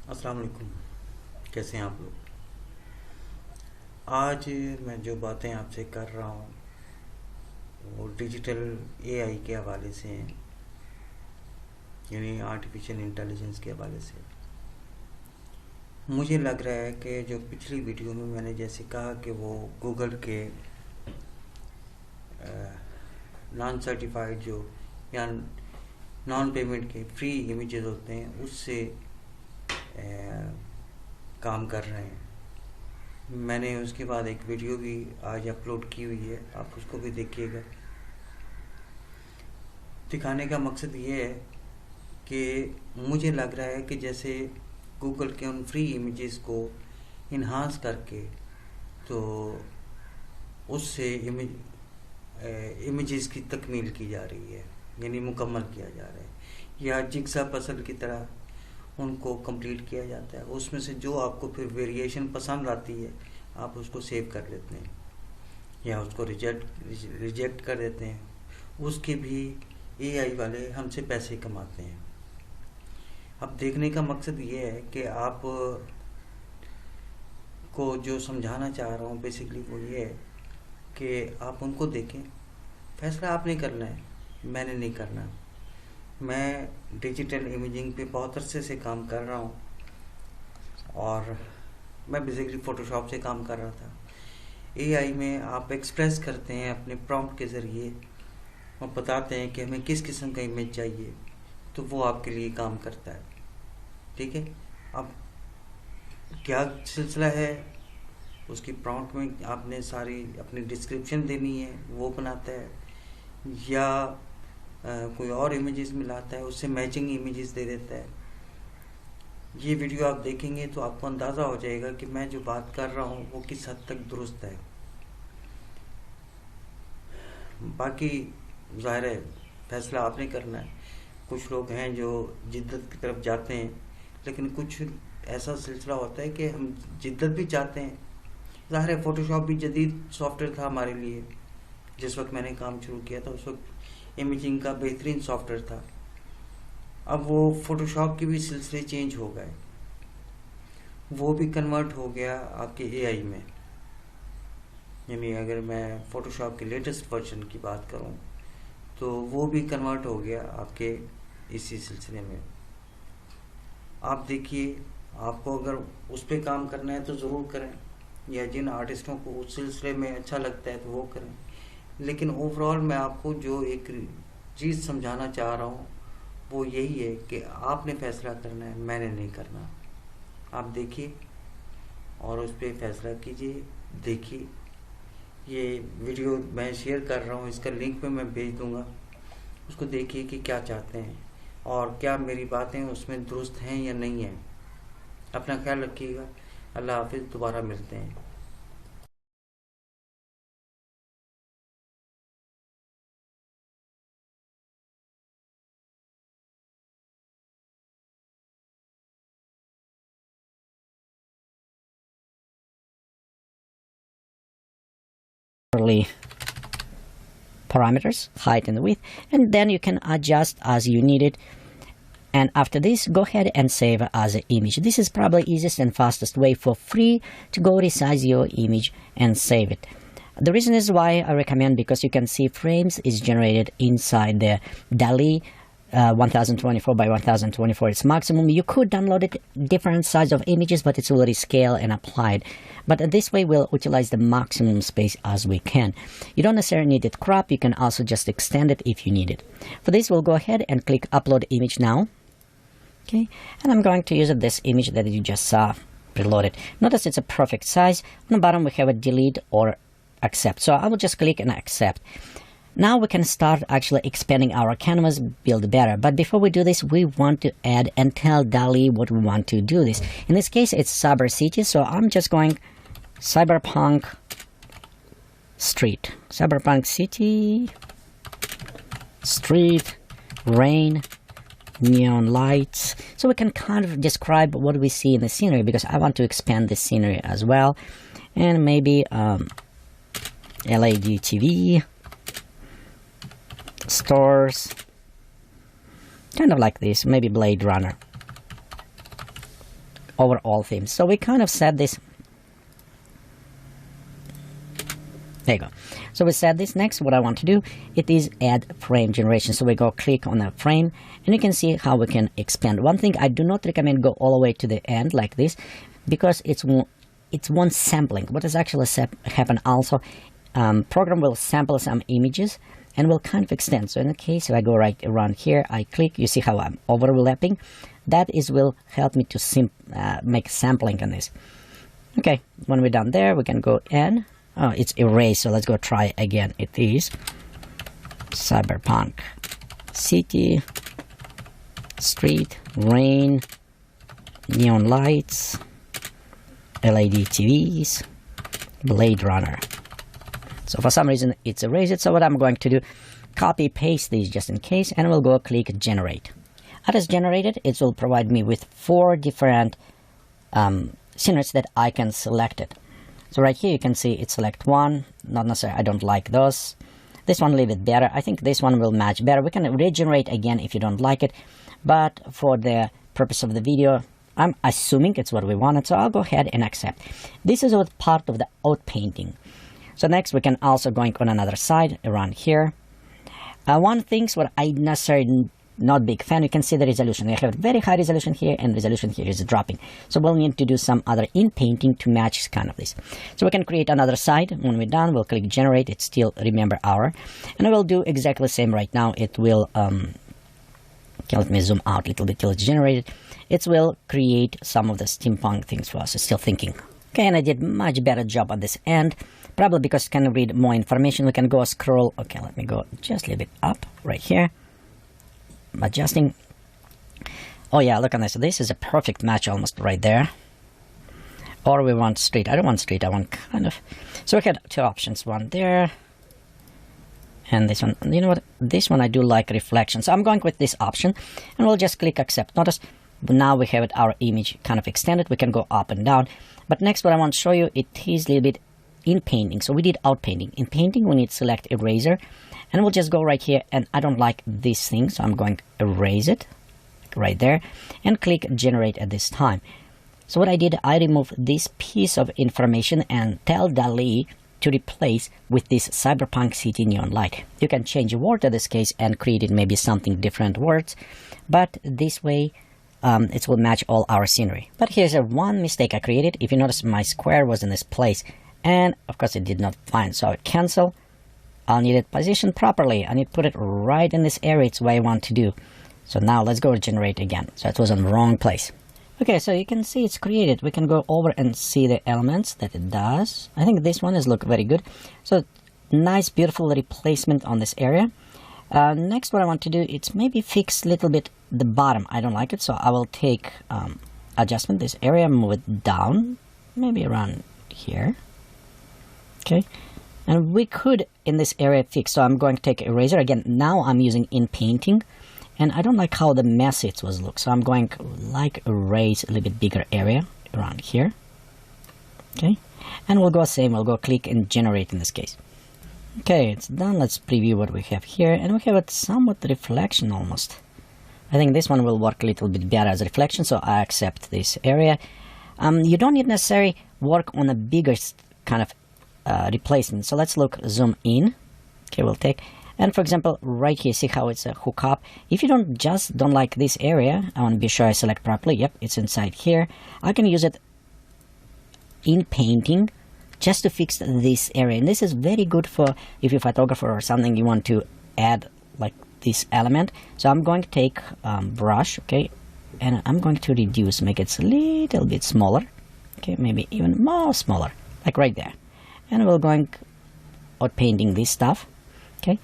अस्सलाम वालेकुम। कैसे हैं आप लोग? आज मैं जो बातें आपसे कर रहा हूँ वो डिजिटल एआई के हवाले से हैं, यानी आर्टिफिशियल इंटेलिजेंस के हवाले से। मुझे लग रहा है कि जो पिछली वीडियो में मैंने जैसे कहा कि वो गूगल के नॉन सर्टिफाइड जो या नॉन पेमेंट के फ्री इमेजेस होते हैं उससे काम कर रहे हैं। मैंने उसके बाद एक वीडियो भी आज अपलोड की हुई है, आप उसको भी देखिएगा। दिखाने का मकसद ये है कि मुझे लग रहा है कि जैसे गूगल के उन फ्री इमेजेस को इन्हांस करके तो उससे इमेजेस की तकमील की जा रही है, यानी मुकम्मल किया जा रहा है, या जिग्सा पजल की तरह उनको कंप्लीट किया जाता है। उसमें से जो आपको फिर वेरिएशन पसंद आती है आप उसको सेव कर लेते हैं या उसको रिजेक्ट कर देते हैं। उसके भी एआई वाले हमसे पैसे कमाते हैं। अब देखने का मकसद ये है कि आप को जो समझाना चाह रहा हूँ बेसिकली वो ये है कि आप उनको देखें। फैसला आपने करना है, मैंने नहीं करना। मैं डिजिटल इमेजिंग पे बहुत अरसे से काम कर रहा हूँ और मैं बेसिकली फ़ोटोशॉप से काम कर रहा था। एआई में आप एक्सप्रेस करते हैं अपने प्रॉम्प्ट के ज़रिए और बताते हैं कि हमें किस किस्म का इमेज चाहिए, तो वो आपके लिए काम करता है। ठीक है, अब क्या सिलसिला है उसकी प्रॉम्प्ट में आपने सारी अपनी डिस्क्रिप्शन देनी है, वो बनाता है, या कोई और इमेजेस मिलाता है, उससे मैचिंग इमेजेस दे देता है। ये वीडियो आप देखेंगे तो आपको अंदाज़ा हो जाएगा कि मैं जो बात कर रहा हूँ वो किस हद तक दुरुस्त है। बाकी ज़ाहिर है फैसला आपने करना है। कुछ लोग हैं जो जिद्दत की तरफ जाते हैं, लेकिन कुछ ऐसा सिलसिला होता है कि हम जिद्दत भी चाहते हैं। ज़ाहिर है फ़ोटोशॉप भी जदीद सॉफ्टवेयर था हमारे लिए। जिस वक्त मैंने काम शुरू किया था उस वक्त इमेजिंग का बेहतरीन सॉफ्टवेयर था। अब वो फ़ोटोशॉप के भी सिलसिले चेंज हो गए, वो भी कन्वर्ट हो गया आपके एआई में। यानी अगर मैं फ़ोटोशॉप के लेटेस्ट वर्जन की बात करूं तो वो भी कन्वर्ट हो गया आपके इसी सिलसिले में। आप देखिए, आपको अगर उस पर काम करना है तो ज़रूर करें, या जिन आर्टिस्टों को उस सिलसिले में अच्छा लगता है तो वो करें। लेकिन ओवरऑल मैं आपको जो एक चीज़ समझाना चाह रहा हूँ वो यही है कि आपने फैसला करना है, मैंने नहीं करना। आप देखिए और उस पर फैसला कीजिए। देखिए, ये वीडियो मैं शेयर कर रहा हूँ, इसका लिंक पे मैं भेज दूँगा, उसको देखिए कि क्या चाहते हैं और क्या मेरी बातें उसमें दुरुस्त हैं या नहीं हैं। अपना ख्याल रखिएगा। अल्लाह हाफिज़, दोबारा मिलते हैं। Parameters, height and width, and then you can adjust as you need it. And after this, go ahead and save as an image. This is probably easiest and fastest way for free to go resize your image and save it. The reason is why I recommend, because you can see frames is generated inside the Dall E 1024 by 1024 is maximum. You could download it different size of images, but it's already scaled and applied. But this way we'll utilize the maximum space as we can. You don't necessarily need it crop. You can also just extend it if you need it. For this, we'll go ahead and click upload image now. Okay, and I'm going to use this image that you just saw preloaded. Notice it's a perfect size. On the bottom we have a delete or accept. So I will just click and accept. Now we can start actually expanding our canvas, build better. But before we do this, we want to add and tell Dall E what we want to do this. In this case, it's Cyber City, so I'm just going Cyberpunk Street. Cyberpunk City, Street, Rain, Neon Lights. So we can kind of describe what we see in the scenery, because I want to expand the scenery as well. And maybe LED TV. Stores, kind of like this, maybe Blade Runner. over all themes. So we kind of set this. There you go. So we set this. Next, what I want to do, it is add frame generation. So we go click on a frame, and you can see how we can expand. One thing I do not recommend go all the way to the end like this, because it's one sampling. What is actually happen also, program will sample some images and will kind of extend. So in the case, if I go right around here, I click, you see how I'm overlapping. That will help me to make sampling on this. Okay, when we're done there, we can go in. Oh, it's erased, so let's go try again. It is Cyberpunk City, Street, Rain, Neon Lights, LED TVs, Blade Runner. So for some reason it's erased. So what I'm going to do, copy paste these just in case, and we'll go click generate. As generated, it will provide me with 4 different sceneries that I can select it. So right here you can see it select one, not necessarily, I don't like those. This one leave it better. I think this one will match better. We can regenerate again if you don't like it, but for the purpose of the video, I'm assuming it's what we wanted, so I'll go ahead and accept. This is what part of the out painting. So next we can also going on another side around here. One thing what I necessarily not big fan, you can see the resolution. We have very high resolution here, and resolution here is dropping. So we'll need to do some other in painting to match kind of this. So we can create another side. When we're done, we'll click generate. It's still remember our, and I will do exactly the same right now. It will okay, let me zoom out a little bit till it's generated. It will create some of the steampunk things for us. It's still thinking. Okay, and I did much better job on this end, probably because it can read more information. We can go scroll. Okay, let me go just a little bit up right here. Adjusting. Oh yeah, look on this. This is a perfect match almost right there. Or we want street. I don't want street, I want kind of. So we had 2 options, one there and this one. You know what, this one I do like reflection, so I'm going with this option, and we'll just click accept. Notice now we have our image kind of extended. We can go up and down, but next what I want to show you, it is a little bit in painting. So we did out painting. In painting we need to select eraser, and we'll just go right here, and I don't like this thing, so I'm going to erase it right there and click generate at this time. So what I did, I removed this piece of information and tell Dall E to replace with this Cyberpunk City neon light. You can change a word in this case and create it maybe something different words, but this way it will match all our scenery. But here's one mistake I created. If you notice, my square was in this place, and of course it did not find, so I cancel. I'll need it positioned properly. I need to put it right in this area. It's what I want to do. So now let's go generate again. So it was in the wrong place. Okay, so you can see it's created. We can go over and see the elements that it does. I think this one is look very good. So nice, beautiful replacement on this area. Next, what I want to do, it's maybe fix a little bit the bottom. I don't like it, so I will take adjustment, this area, move it down, maybe around here. Okay. And we could, in this area, fix. So I'm going to take eraser. Again, now I'm using in painting. And I don't like how the message was look. So I'm going to like erase a little bit bigger area around here. Okay. And we'll go same. We'll go click and generate in this case. Okay, it's done. Let's preview what we have here. And we have a somewhat reflection almost. I think this one will work a little bit better as a reflection. So I accept this area. You don't need necessarily work on a bigger kind of replacement. So let's look, zoom in. Okay, we'll take, and for example, right here, see how it's a hook up. If you don't like this area, I want to be sure I select properly. Yep, it's inside here. I can use it in painting just to fix this area. And this is very good for if you're a photographer or something, you want to add like this element. So I'm going to take brush, okay, and I'm going to reduce, make it a little bit smaller. Okay, maybe even more smaller, like right there. And we're going out painting this stuff. Okay,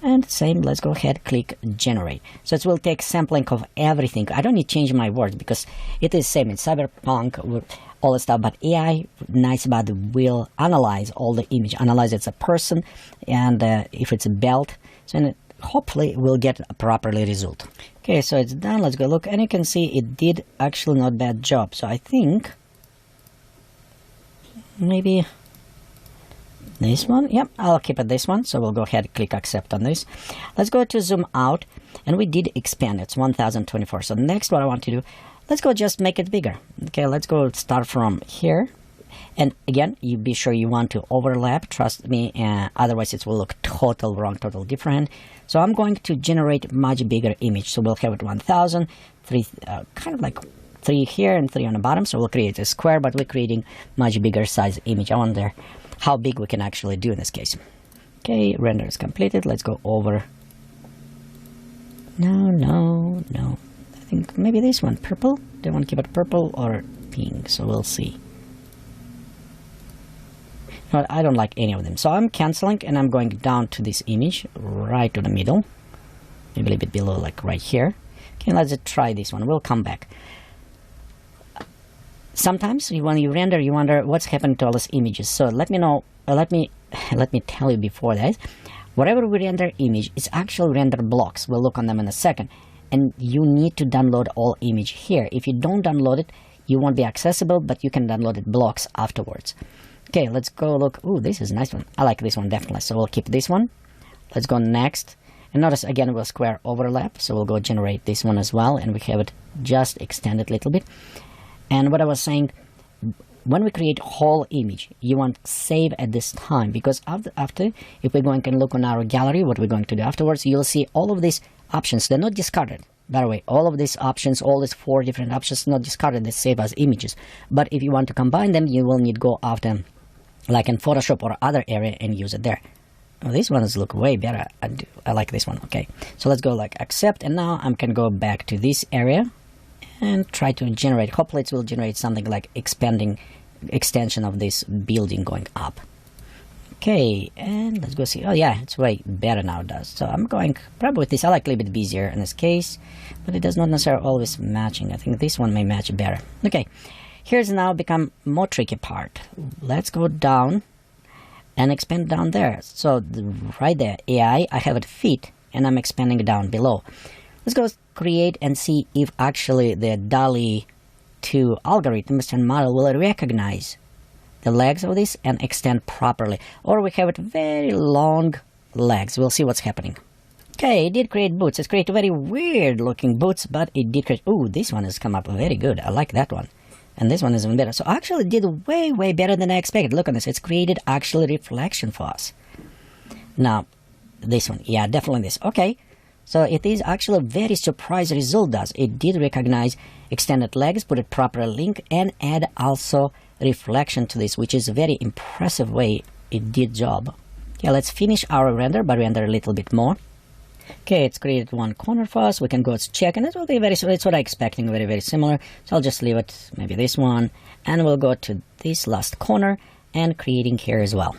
and same, let's go ahead, click generate. So it will take sampling of everything. I don't need to change my words because it is same in Cyberpunk with all the stuff, but AI nice about it will analyze all the image, analyze it's a person, and if it's a belt, so hopefully we'll get a properly result. Okay, so it's done. Let's go look, and you can see it did actually not bad job. So I think maybe this one. Yep, I'll keep it this one. So we'll go ahead and click accept on this. Let's go to zoom out, and we did expand. It's 1024. So next what I want to do, let's go just make it bigger. Okay, let's go start from here. And again, you be sure you want to overlap, trust me, otherwise it will look total wrong, total different. So I'm going to generate much bigger image. So we'll have it 1000, kind of like 3 here and 3 on the bottom. So we'll create a square, but we're creating much bigger size image. I wonder how big we can actually do in this case. Okay, render is completed. Let's go over. No. I think maybe this one, purple. Do I want to keep it purple or pink? So we'll see. No, I don't like any of them. So I'm canceling and I'm going down to this image, right to the middle. Maybe a little bit below, like right here. Okay, let's try this one. We'll come back. Sometimes when you render, you wonder what's happened to all these images. So let me know. Let me tell you before that. Whatever we render image, it's actually render blocks. We'll look on them in a second. And you need to download all image here. If you don't download it, you won't be accessible, but you can download it blocks afterwards. Okay, let's go look. Ooh, this is a nice one. I like this one definitely. So we'll keep this one. Let's go next. And notice again, we'll square overlap. So we'll go generate this one as well. And we have it just extended a little bit. And what I was saying, when we create whole image, you want save at this time, because after, if we're going to look on our gallery, what we're going to do afterwards, you'll see all of these options. They're not discarded. By the way, all of these options, all these 4 different options, not discarded. They save as images. But if you want to combine them, you will need to go after, like in Photoshop or other area, and use it there. Oh, these ones look way better. I like this one. Okay, so let's go like accept, and now I can go back to this area and try to generate. Hopefully it will generate something like extension of this building going up. Okay, and let's go see. Oh yeah, it's way better now, it does. So I'm going probably with this. I like a little bit busier in this case, but it does not necessarily always matching. I think this one may match better. Okay, here's now become more tricky part. Let's go down and expand down there. So right there, AI, I have it fit, and I'm expanding down below. Let's go create and see if actually the Dall E 2 algorithms and model will recognize the legs of this and extend properly. Or we have it very long legs. We'll see what's happening. Okay, it did create boots. It's created very weird looking boots, but it did create... Ooh, this one has come up very good. I like that one. And this one is even better. So actually it did way better than I expected. Look at this. It's created actually reflection for us. Now, this one. Yeah, definitely this. Okay. So it is actually a very surprising result does. It did recognize extended legs, put it proper link, and add also reflection to this, which is a very impressive way it did job. Okay, let's finish our render, but render a little bit more. Okay, it's created one corner for us. We can go check, and it will be very, it's what I'm expecting, very similar. So I'll just leave it, maybe this one, and we'll go to this last corner and creating here as well.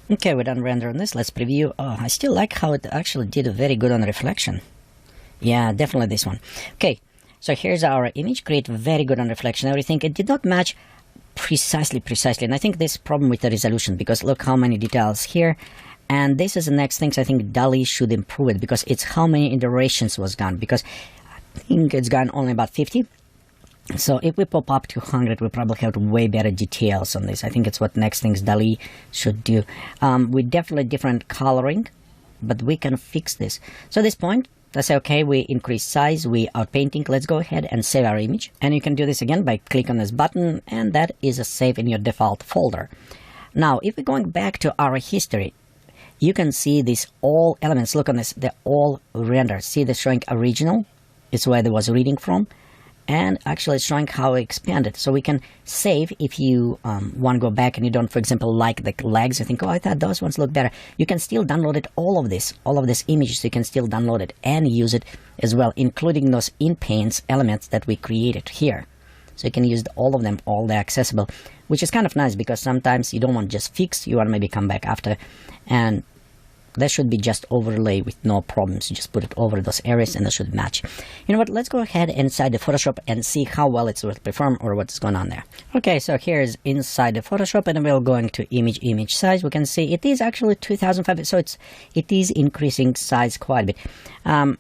Okay, we're done rendering this. Let's preview. Oh, I still like how it actually did very good on reflection. Yeah, definitely this one. Okay, so here's our image. Create very good on reflection, everything. It did not match precisely. And I think this problem with the resolution, because look how many details here. And this is the next things I think Dall E should improve it, because it's how many iterations was gone, because I think it's gone only about 50. So if we pop up to 100, we probably have way better details on this. I think it's what next things Dall E should do. With definitely different coloring, but we can fix this. So at this point, let's say, okay, we increase size, we outpainting. Let's go ahead and save our image. And you can do this again by clicking on this button, and that is a save in your default folder. Now, if we're going back to our history, you can see these all elements. Look on this, they're all rendered. See the showing original? It's where they was reading from. And actually showing how it expanded. So we can save if you want to go back and you don't, for example, like the legs. You think, oh, I thought those ones look better. You can still download it, all of this images, you can still download it and use it as well, including those in-paints elements that we created here. So you can use all of them, all they're accessible, which is kind of nice because sometimes you don't want just fix, you want to maybe come back after, and that should be just overlay with no problems. You just put it over those areas and it should match. You know what, let's go ahead inside the Photoshop and see how well it's will perform or what's going on there. Okay, so here's inside the Photoshop, and we're going to image size. We can see it is actually 2005, so it is increasing size quite a bit.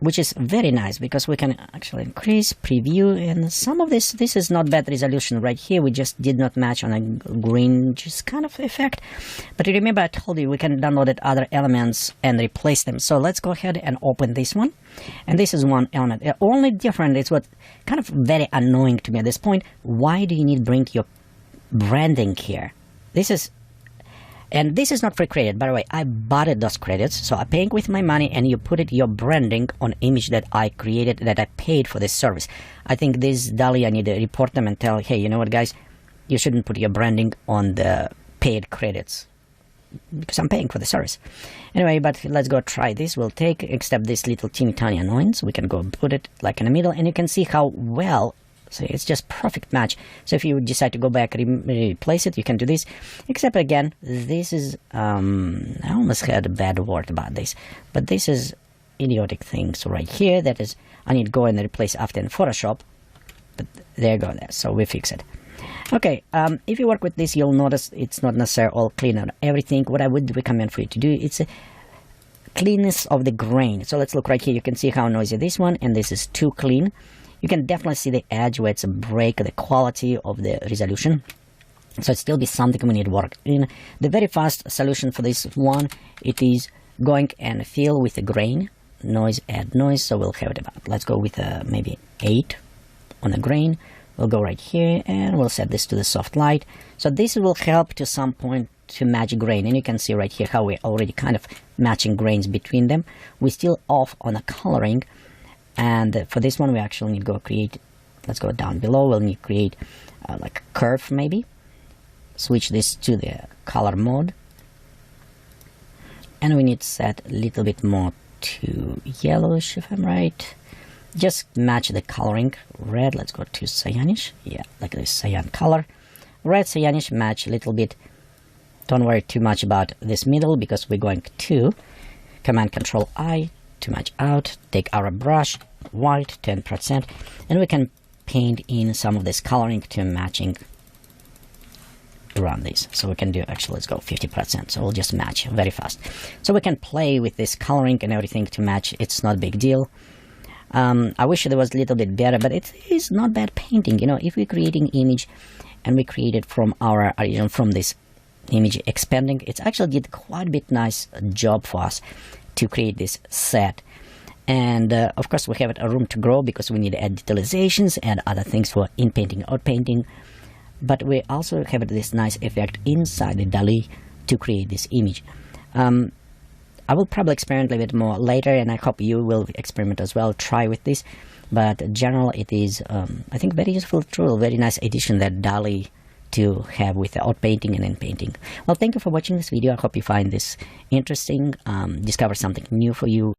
which is very nice because we can actually increase, preview, and some of this is not bad resolution right here. We just did not match on a green just kind of effect. But remember I told you we can download other elements and replace them. So let's go ahead and open this one. And this is one element. The only different is what kind of very annoying to me at this point. Why do you need to bring your branding here? This is not free credit, by the way. I bought those credits, so I'm paying with my money, and you put your branding on image that I created, that I paid for this service. I think this Dall E, I need to report them and tell, hey, you know what, guys, you shouldn't put your branding on the paid credits because I'm paying for the service. Anyway, but let's go try this. We'll take, except this little teeny tiny annoyance. We can go put it like in the middle, and you can see how well. So it's just perfect match. So if you decide to go back and replace it, you can do this. Except again, this is I almost had a bad word about this, but this is idiotic thing. So right here, that is, I need to go and replace after in Photoshop. But there you go. There. So we fix it. Okay. If you work with this, you'll notice it's not necessarily all clean on everything. What I would recommend for you to do, it's a cleanness of the grain. So let's look right here. You can see how noisy this one, and this is too clean. You can definitely see the edge where it's a break, the quality of the resolution. So it still be something we need to work in. The very fast solution for this one, it is going and fill with the grain, noise, add noise. So we'll have it about, let's go with maybe 8 on the grain. We'll go right here and we'll set this to the soft light. So this will help to some point to match grain. And you can see right here how we're already kind of matching grains between them. We're still off on the coloring. And for this one, we actually need to go create, let's go down below, we'll need to create like a curve maybe. Switch this to the color mode. And we need to set a little bit more to yellowish, if I'm right. Just match the coloring. Red, let's go to cyanish. Yeah, like this cyan color. Red, cyanish, match a little bit. Don't worry too much about this middle because we're going to Command Control I to match out, take our brush, white 10%, and we can paint in some of this coloring to matching around this. So we can do, actually, let's go 50%. So we'll just match very fast. So we can play with this coloring and everything to match. It's not a big deal. I wish it was a little bit better, but it is not bad painting. You know, if we're creating image and we create it from our, from this image expanding, it's actually did quite a bit nice job for us to create this set. And of course we have a room to grow because we need to add detalizations and other things for in painting, out painting. But we also have this nice effect inside the Dall E to create this image. I will probably experiment a little bit more later, and I hope you will experiment as well, try with this. But in general, it is I think very useful tool, very nice addition that Dall E to have with out painting and in painting. Well, thank you for watching this video. I hope you find this interesting, discover something new for you.